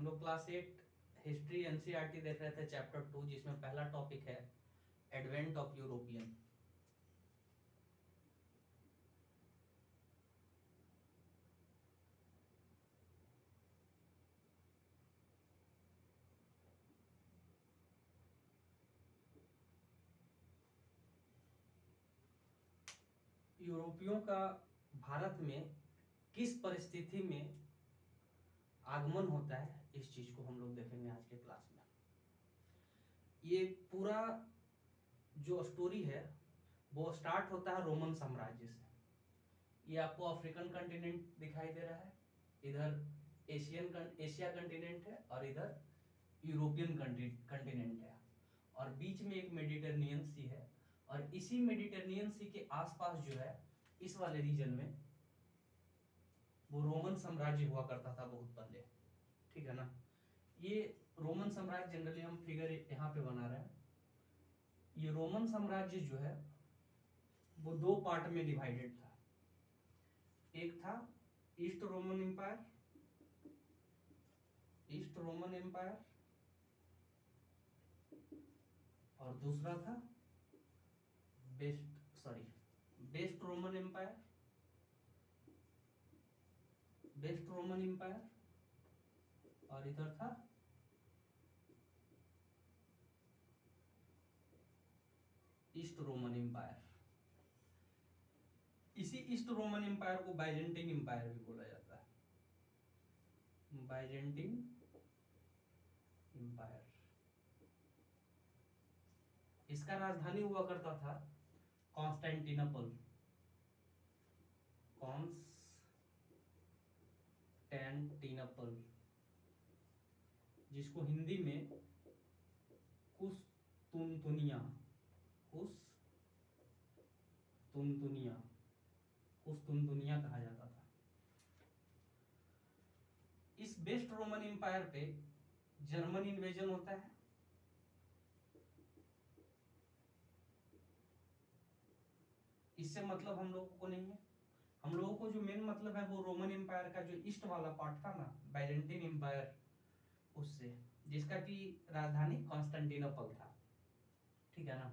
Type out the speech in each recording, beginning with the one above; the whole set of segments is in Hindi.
हम लोग क्लास 8 हिस्ट्री एनसीईआरटी देख रहे थे चैप्टर 2, जिसमें पहला टॉपिक है एडवेंट ऑफ यूरोपियन। यूरोपियों का भारत में किस परिस्थिति में आगमन होता है, इस चीज को हम लोग देखेंगे आज के क्लास में। ये पूरा जो स्टोरी है वो स्टार्ट होता है रोमन साम्राज्य से। ये आपको अफ्रीकन कंटिनेंट दिखाई दे रहा है, इधर एशिया कंटिनेंट है और इधर यूरोपियन कंटिनेंट है, और बीच में एक मेडिटेरेनियन सी है। और इसी मेडिटेरेनियन सी के आसपास जो है इस वाले रीजन में वो रोमन साम्राज्य हुआ करता था बहुत पहले, ठीक है ना। ये रोमन साम्राज्य जनरली हम फिगर यहाँ पे बना रहे हैं। ये रोमन साम्राज्य जो है वो दो पार्ट में डिवाइडेड था। एक था East Roman Empire, East Roman Empire, और दूसरा था West Roman Empire, West Roman Empire, और इधर था ईस्ट रोमन एम्पायर। इसी ईस्ट रोमन एम्पायर को बाइजेंटीन एम्पायर भी बोला जाता है, बाइजेंटीन एम्पायर। इसका राजधानी हुआ करता था कॉन्स्टेंटिनोपल, कॉन्स्टेंटिनोपल, जिसको हिंदी में कुस्तुनतुनिया कुस्तुनतुनिया कहा जाता था। इस वेस्ट रोमन एम्पायर पे जर्मन इन्वेजन होता है, इससे मतलब हम लोगों को नहीं है। हम लोगों को जो मेन मतलब है वो रोमन एम्पायर का जो ईस्ट वाला पार्ट था ना, बाइजेंटीन एम्पायर, उससे, जिसका की राजधानी कॉन्स्टेंटिनोपल था, ठीक है ना।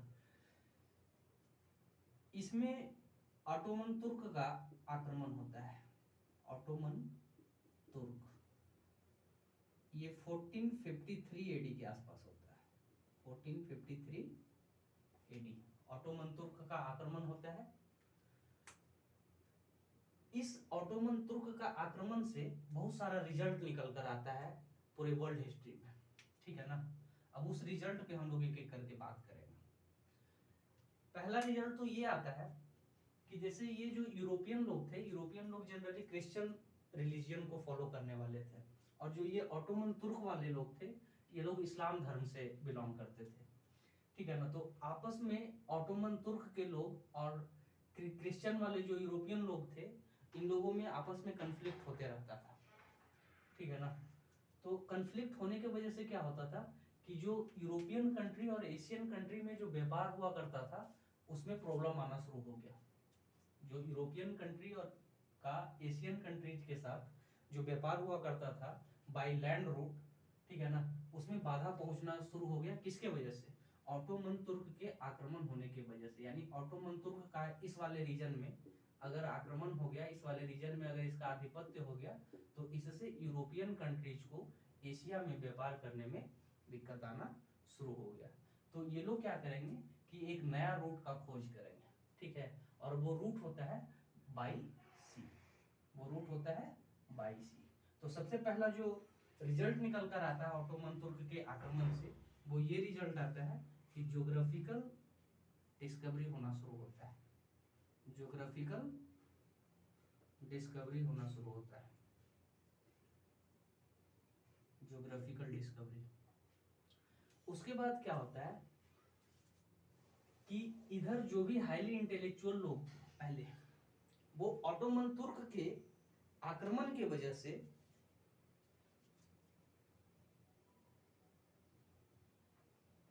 इसमें ऑटोमन तुर्क का आक्रमण होता है। ऑटोमन तुर्क ये 1453 एडी के आसपास होता है। 1453 एडी ऑटोमन तुर्क का आक्रमण होता है। इस ऑटोमन तुर्क का आक्रमण से बहुत सारा रिजल्ट निकल कर आता है पूरे वर्ल्ड हिस्ट्री में, ठीक है ना। अब उस रिजल्ट पे हम लोग एक एक करके बात करेंगे। पहला रिजल्ट तो ये आता है कि जैसे ये जो यूरोपियन लोग थे, यूरोपियन लोग जनरली क्रिश्चियन रिलीजियन को फॉलो करने वाले थे, और जो ये ऑटोमन तुर्क वाले लोग थे ये लोग इस्लाम धर्म से बिलोंग करते थे, ठीक है ना। तो आपस में ऑटोमन तुर्क के लोग और क्रिश्चियन वाले जो यूरोपियन लोग थे, इन लोगों में आपस में कन्फ्लिक्ट होते रहता था, ठीक है ना। तो कन्फ्लिक्ट होने की वजह से क्या होता था कि जो यूरोपियन कंट्री और एशियन कंट्री में जो व्यापार हुआ करता था उसमें प्रॉब्लम आना शुरू हो गया। जो यूरोपियन कंट्री और का एशियन कंट्रीज के साथ जो व्यापार हुआ करता था बाय लैंड रूट, ठीक है ना, उसमें बाधा पहुंचना शुरू हो गया। किसके वजह से? ऑटोमन तुर्क के आक्रमण होने की वजह से। यानी ऑटोमन तुर्क का इस वाले रीजन में अगर आक्रमण हो गया, इस वाले रीजन में अगर इसका आधिपत्य हो गया, तो इससे यूरोपियन कंट्रीज को एशिया में व्यापार करने में दिक्कत आना शुरू हो गया। तो ये लोग क्या करेंगे कि एक नया रूट का खोज करेंगे, ठीक है, और वो रूट होता है बाई सी। वो रूट होता है बाई सी। तो सबसे पहला जो रिजल्ट निकल कर आता है ऑटोमन तुर्क के आक्रमण से, वो ये रिजल्ट आता है कि ज्योग्राफिकल डिस्कवरी होना शुरू होता है। ज्योग्राफिकल डिस्कवरी होना शुरू होता है। Geographical discovery. उसके बाद क्या होता है कि इधर जो भी हाईली इंटेलेक्चुअल लोग पहले, वो ऑटोमन तुर्क के आक्रमण के वजह से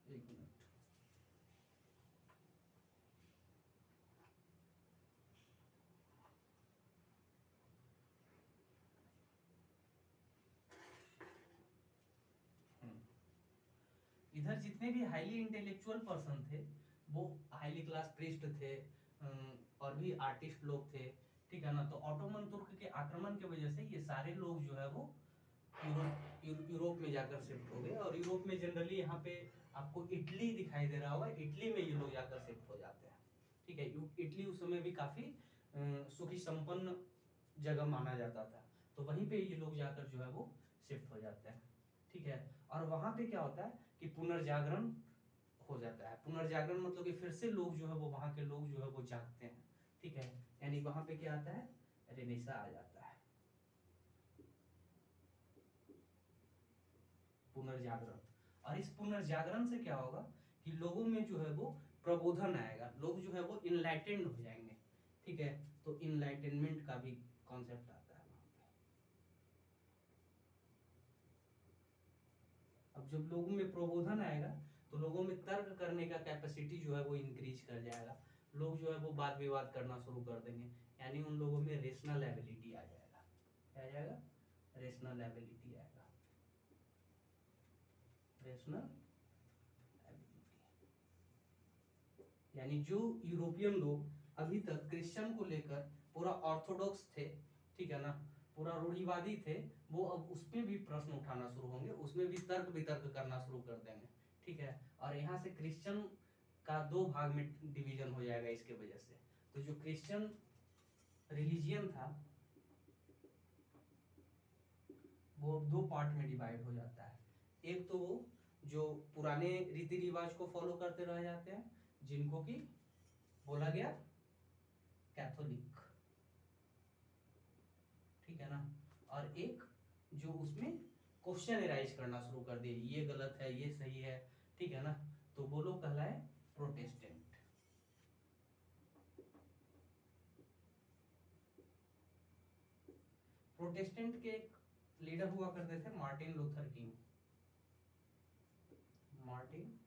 एक मिनट, इधर जितने भी हाईली इंटेलेक्चुअल पर्सन थे वो हाईली क्लास प्रीस्ट थे, और भी आर्टिस्ट लोग थे, ठीक है ना। तो ऑटोमन तुर्क के आक्रमण की वजह से ये सारे लोग जो है वो यूरोप में जाकर शिफ्ट हो गए। और यूरोप में जनरली यहाँ पे आपको इटली दिखाई दे रहा होगा, इटली में ये लोग जाकर शिफ्ट हो जाते हैं, ठीक है। इटली उस समय भी काफी सुखी संपन्न जगह माना जाता था, तो वहीं पे ये लोग जाकर जो है वो शिफ्ट हो जाते हैं, ठीक है। और वहां पे क्या होता है कि पुनर्जागरण हो जाता है। पुनर्जागरण मतलब कि फिर से लोग जो है वो, वहां के लोग जो है वो जागते हैं, ठीक है। यानी वहां पे क्या आता है, रेनेसा आ जाता है, पुनर्जागरण। और इस पुनर्जागरण से क्या होगा कि लोगों में जो है वो प्रबोधन आएगा, लोग जो है वो इनलाइटेंड हो जाएंगे, ठीक है। तो इनलाइटेनमेंट का भी कॉन्सेप्ट आता है वहां पे। अब जब लोगों में प्रबोधन आएगा तो लोगों में तर्क करने का कैपेसिटी जो है वो इंक्रीज कर जाएगा, लोग जो है वो वाद विवाद करना शुरू कर देंगे, यानी उन लोगों में रेशनल एबिलिटी आ जाएगा। क्या आ जाएगा, रेशनल एबिलिटी आएगा, रेशनल एबिलिटी। यानी जो यूरोपियन लोग अभी तक क्रिश्चियन को लेकर पूरा ऑर्थोडॉक्स थे, ठीक है ना, पूरा रूढ़िवादी थे, वो अब उसमें भी प्रश्न उठाना शुरू होंगे, उसमें भी तर्क वितर्क करना शुरू कर देंगे, ठीक है। और यहाँ से क्रिश्चियन का दो भाग में डिवीजन हो जाएगा इसके वजह से। तो जो क्रिश्चियन रिलीजियन था वो दो पार्ट में डिवाइड हो जाता है। एक तो वो जो पुराने रीति रिवाज को फॉलो करते रह जाते हैं, जिनको कि बोला गया कैथोलिक, ठीक है ना। और एक जो उसमें क्वेश्चन एराइज करना शुरू कर दिए, ये गलत है ये सही है, ठीक है ना, तो वो लोग कहलाए प्रोटेस्टेंट। प्रोटेस्टेंट के एक लीडर हुआ करते थे Martin Luther king, Martin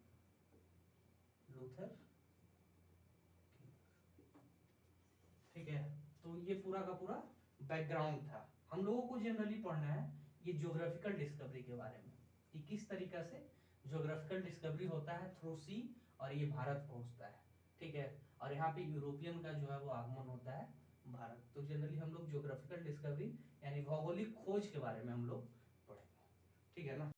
Luther, ठीक है। तो ये पूरा का पूरा बैकग्राउंड था। हम लोगों को जनरली पढ़ना है ये ज्योग्राफिकल डिस्कवरी के बारे में, कि किस तरीका से ज्योग्राफिकल डिस्कवरी होता है थ्रू सी, और ये भारत पहुंचता है, ठीक है। और यहाँ पे यूरोपियन का जो है वो आगमन होता है भारत। तो जनरली हम लोग ज्योग्राफिकल डिस्कवरी यानी भौगोलिक खोज के बारे में हम लोग पढ़ेंगे, ठीक है ना।